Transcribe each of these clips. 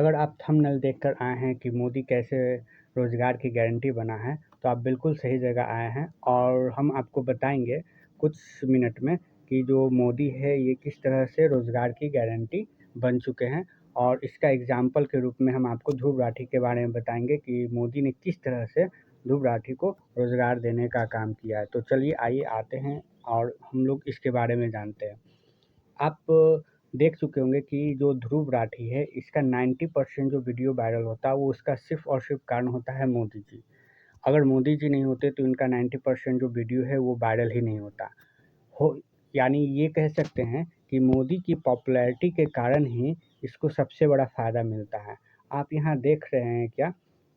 अगर आप थंबनेल देखकर आए हैं कि मोदी कैसे रोज़गार की गारंटी बना है, तो आप बिल्कुल सही जगह आए हैं और हम आपको बताएँगे कुछ मिनट में कि जो मोदी है ये किस तरह से रोज़गार की गारंटी बन चुके हैं और इसका एग्ज़ाम्पल के रूप में हम आपको ध्रुव राठी के बारे में बताएँगे कि मोदी ने किस तरह से ध्रुव राठी को रोज़गार देने का काम किया है। तो चलिए आइए आते हैं और हम लोग इसके बारे में जानते हैं। आप देख चुके होंगे कि जो ध्रुव राठी है इसका 90% जो वीडियो वायरल होता है वो उसका सिर्फ़ और सिर्फ़ कारण होता है मोदी जी। अगर मोदी जी नहीं होते तो इनका 90% जो वीडियो है वो वायरल ही नहीं होता। हो यानी ये कह सकते हैं कि मोदी की पॉपुलैरिटी के कारण ही इसको सबसे बड़ा फ़ायदा मिलता है। आप यहाँ देख रहे हैं क्या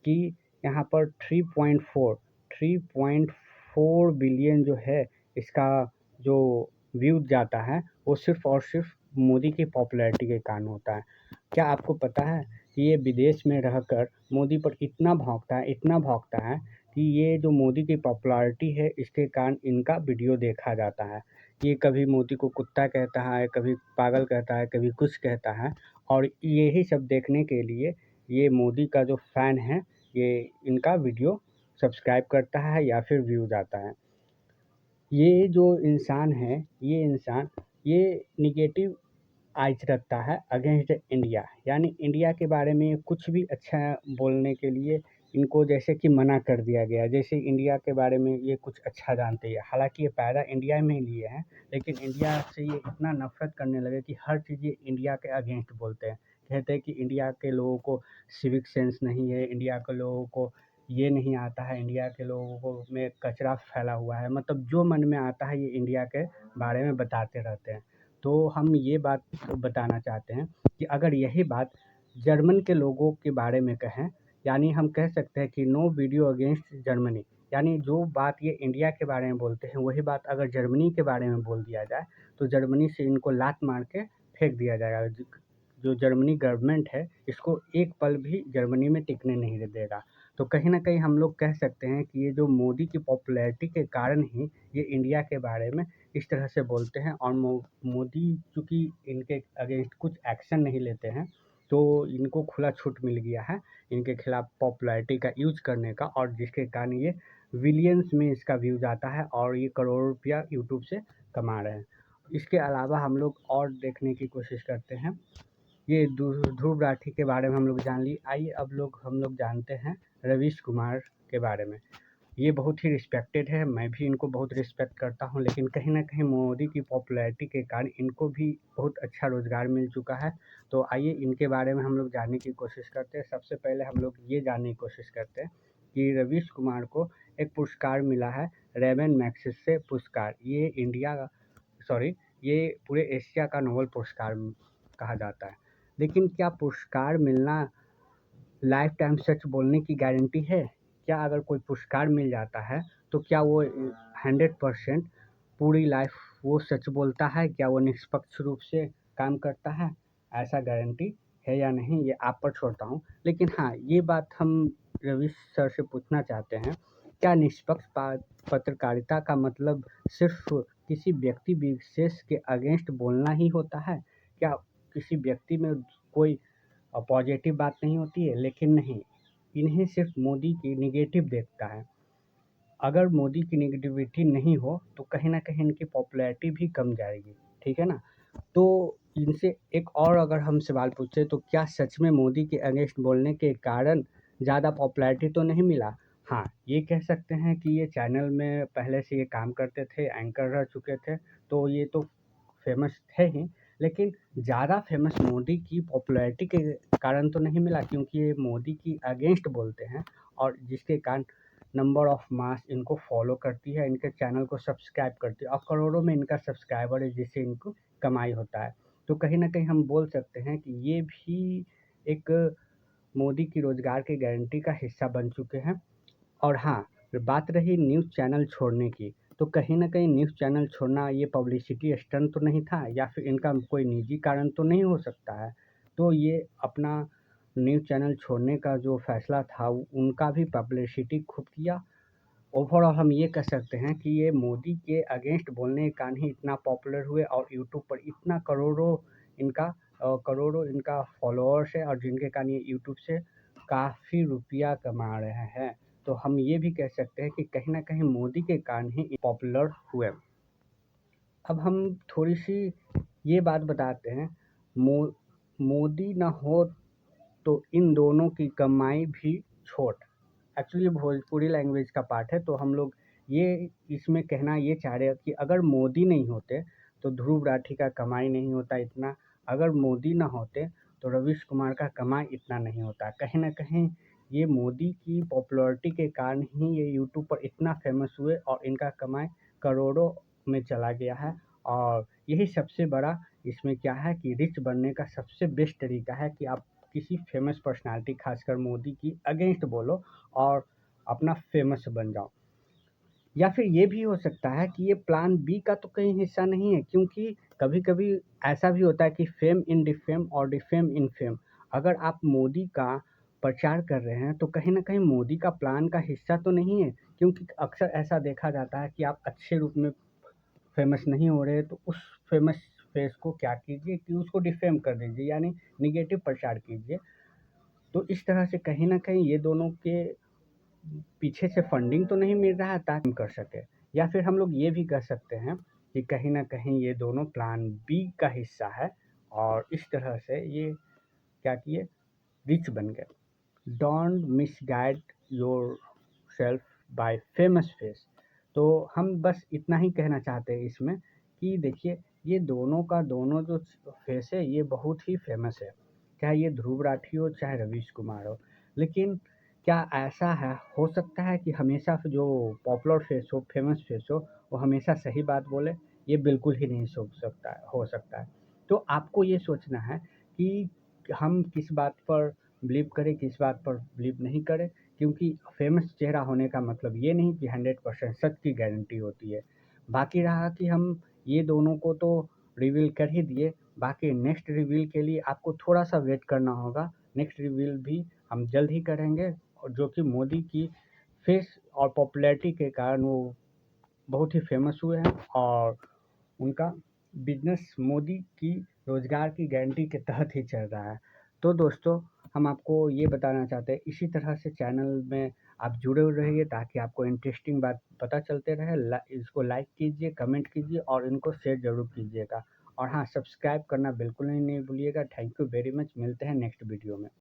कि यहाँ पर 3.4 बिलियन जो है इसका जो व्यूज़ जाता है वो सिर्फ़ और सिर्फ़ मोदी की पॉपुलैरिटी के कारण होता है। क्या आपको पता है कि ये विदेश में रहकर मोदी पर इतना भौंकता है कि ये जो मोदी की पॉपुलैरिटी है इसके कारण इनका वीडियो देखा जाता है। ये कभी मोदी को कुत्ता कहता है, कभी पागल कहता है, कभी कुछ कहता है और यही सब देखने के लिए ये मोदी का जो फ़ैन है, ये इनका वीडियो सब्सक्राइब करता है या फिर व्यूज़ आता है। ये जो इंसान है, ये नेगेटिव आइज़ रखता है अगेंस्ट इंडिया, यानी इंडिया के बारे में कुछ भी अच्छा बोलने के लिए इनको जैसे कि मना कर दिया गया। जैसे इंडिया के बारे में ये कुछ अच्छा जानते हैं, हालाँकि ये पैदा इंडिया में ही लिए हैं, लेकिन इंडिया से ये इतना नफ़रत करने लगे कि हर चीज़ ये इंडिया के अगेंस्ट बोलते हैं। कहते हैं कि इंडिया के लोगों को सिविक सेंस नहीं है, इंडिया के लोगों को ये नहीं आता है, इंडिया के लोगों को में कचरा फैला हुआ है, मतलब जो मन में आता है ये इंडिया के बारे में बताते रहते हैं। तो हम ये बात बताना चाहते हैं कि अगर यही बात जर्मन के लोगों के बारे में कहें, यानी हम कह सकते हैं कि नो वीडियो अगेंस्ट जर्मनी, यानी जो बात ये इंडिया के बारे में बोलते हैं वही बात अगर जर्मनी के बारे में बोल दिया जाए तो जर्मनी से इनको लात मार के फेंक दिया जाएगा। जो जर्मनी गवर्नमेंट है इसको एक पल भी जर्मनी में टिकने नहीं देगा। तो कहीं न कहीं हम लोग कह सकते हैं कि ये जो मोदी की पॉपुलैरिटी के कारण ही ये इंडिया के बारे में इस तरह से बोलते हैं और मोदी चूँकि इनके अगेंस्ट कुछ एक्शन नहीं लेते हैं, तो इनको खुला छूट मिल गया है इनके खिलाफ पॉपुलैरिटी का यूज़ करने का और जिसके कारण ये बिलियंस में इसका व्यूज़ आता है और ये करोड़ों रुपया यूट्यूब से कमा रहे हैं। इसके अलावा हम लोग और देखने की कोशिश करते हैं, ये ध्रुव राठी के बारे में हम लोग जान लिए। आइए अब हम लोग जानते हैं रवीश कुमार के बारे में। ये बहुत ही रिस्पेक्टेड है, मैं भी इनको बहुत रिस्पेक्ट करता हूँ, लेकिन कहीं न कहीं मोदी की पॉपुलैरिटी के कारण इनको भी बहुत अच्छा रोज़गार मिल चुका है। तो आइए इनके बारे में हम लोग जानने की कोशिश करते हैं। सबसे पहले हम लोग ये जानने की कोशिश करते हैं कि रवीश कुमार को एक पुरस्कार मिला है, रेमन मैग्सेसे पुरस्कार। ये पूरे एशिया का नोबेल पुरस्कार कहा जाता है। लेकिन क्या पुरस्कार मिलना लाइफ टाइम सच बोलने की गारंटी है? क्या अगर कोई पुरस्कार मिल जाता है तो क्या वो 100% पूरी लाइफ वो सच बोलता है? क्या वो निष्पक्ष रूप से काम करता है? ऐसा गारंटी है या नहीं ये आप पर छोड़ता हूँ। लेकिन हाँ, ये बात हम रवीश सर से पूछना चाहते हैं, क्या निष्पक्ष पत्रकारिता का मतलब सिर्फ़ किसी व्यक्ति विशेष के अगेंस्ट बोलना ही होता है? क्या किसी व्यक्ति में कोई पॉजिटिव बात नहीं होती है? लेकिन नहीं, इन्हें सिर्फ़ मोदी की नेगेटिव देखता है। अगर मोदी की नेगेटिविटी नहीं हो तो कहीं न कहीं इनकी पॉपुलैरिटी भी कम जाएगी, ठीक है ना? तो इनसे एक और अगर हम सवाल पूछे तो क्या सच में मोदी के अगेंस्ट बोलने के कारण ज़्यादा पॉपुलैरिटी तो नहीं मिला? हाँ, ये कह सकते हैं कि ये चैनल में पहले से ये काम करते थे, एंकर रह चुके थे, तो ये तो फ़ेमस थे ही, लेकिन ज़्यादा फ़ेमस मोदी की पॉपुलैरिटी के कारण तो नहीं मिला क्योंकि ये मोदी की अगेंस्ट बोलते हैं और जिसके कारण नंबर ऑफ मास इनको फॉलो करती है, इनके चैनल को सब्सक्राइब करती है और करोड़ों में इनका सब्सक्राइबर है जिससे इनको कमाई होता है। तो कहीं न कहीं हम बोल सकते हैं कि ये भी एक मोदी की रोज़गार की गारंटी का हिस्सा बन चुके हैं। और हाँ, बात रही न्यूज़ चैनल छोड़ने की, तो कहीं न कहीं न्यूज़ चैनल छोड़ना ये पब्लिसिटी स्टंट तो नहीं था या फिर इनका कोई निजी कारण तो नहीं हो सकता है। तो ये अपना न्यूज़ चैनल छोड़ने का जो फ़ैसला था उनका भी पब्लिसिटी खूब किया। ओवरऑल हम ये कह सकते हैं कि ये मोदी के अगेंस्ट बोलने के कारण ही इतना पॉपुलर हुए और यूट्यूब पर इतना करोड़ों इनका करोड़ों इनका फॉलोअर्स है और जिनके कारण ये यूट्यूब से काफ़ी रुपया कमा रहे हैं। तो हम ये भी कह सकते हैं कि कहीं न कहीं मोदी के कारण ही पॉपुलर हुए। अब हम थोड़ी-सी ये बात बताते हैं, मोदी ना हो तो इन दोनों की कमाई भी छोट। एक्चुअली भोजपुरी लैंग्वेज का पार्ट है, तो हम लोग ये इसमें कहना ये चाह रहे हैं कि अगर मोदी नहीं होते तो ध्रुव राठी का कमाई नहीं होता इतना, अगर मोदी ना होते तो रवीश कुमार का कमाई इतना नहीं होता। कहीं न कहीं ये मोदी की पॉपुलैरिटी के कारण ही ये यूट्यूब पर इतना फेमस हुए और इनका कमाई करोड़ों में चला गया है। और यही सबसे बड़ा इसमें क्या है कि रिच बनने का सबसे बेस्ट तरीका है कि आप किसी फेमस पर्सनालिटी खासकर मोदी की अगेंस्ट बोलो और अपना फेमस बन जाओ। या फिर ये भी हो सकता है कि ये प्लान बी का तो कहीं हिस्सा नहीं है, क्योंकि कभी-कभी ऐसा भी होता है कि फेम इन डिफेम और डिफेम इन फेम। अगर आप मोदी का प्रचार कर रहे हैं तो कहीं न कहीं मोदी का प्लान का हिस्सा तो नहीं है, क्योंकि अक्सर ऐसा देखा जाता है कि आप अच्छे रूप में फेमस नहीं हो रहे तो उस फेमस फेस को क्या कीजिए कि उसको डिफेम कर दीजिए, यानी नेगेटिव प्रचार कीजिए। तो इस तरह से कहीं न कहीं ये दोनों के पीछे से फंडिंग तो नहीं मिल रहा है ताकि कर सके। या फिर हम लोग ये भी कह सकते हैं कि कहीं न कहीं ये दोनों प्लान बी का हिस्सा है और इस तरह से ये क्या किए, रिच बन गए। Don't misguide yourself by famous face. तो हम बस इतना ही कहना चाहते हैं इसमें कि देखिए, ये दोनों का दोनों जो फेस है ये बहुत ही फेमस है, चाहे ये ध्रुव राठी हो चाहे रवीश कुमार हो। लेकिन क्या ऐसा है, हो सकता है कि हमेशा जो पॉपुलर फेस हो, फेमस फेस हो, वो हमेशा सही बात बोले? ये बिल्कुल ही नहीं सोच सकता है, हो सकता है। तो आपको ये सोचना है कि हम किस बात पर बिलीव करें, किस बात पर बिलीव नहीं करें, क्योंकि फेमस चेहरा होने का मतलब ये नहीं कि 100% सच की गारंटी होती है। बाकी रहा कि हम ये दोनों को तो रिवील कर ही दिए, बाकी नेक्स्ट रिवील के लिए आपको थोड़ा-सा वेट करना होगा। नेक्स्ट रिवील भी हम जल्द ही करेंगे और जो कि मोदी की फेस और पॉपुलैरिटी के कारण वो बहुत ही फेमस हुए हैं और उनका बिज़नेस मोदी की रोज़गार की गारंटी के तहत ही चल रहा है। तो दोस्तों, हम आपको ये बताना चाहते हैं, इसी तरह से चैनल में आप जुड़े हुए रहिए ताकि आपको इंटरेस्टिंग बात पता चलते रहे। इसको लाइक कीजिए, कमेंट कीजिए और इनको शेयर ज़रूर कीजिएगा। और हाँ, सब्सक्राइब करना बिल्कुल ही नहीं भूलिएगा। Thank you very much. मिलते हैं नेक्स्ट वीडियो में।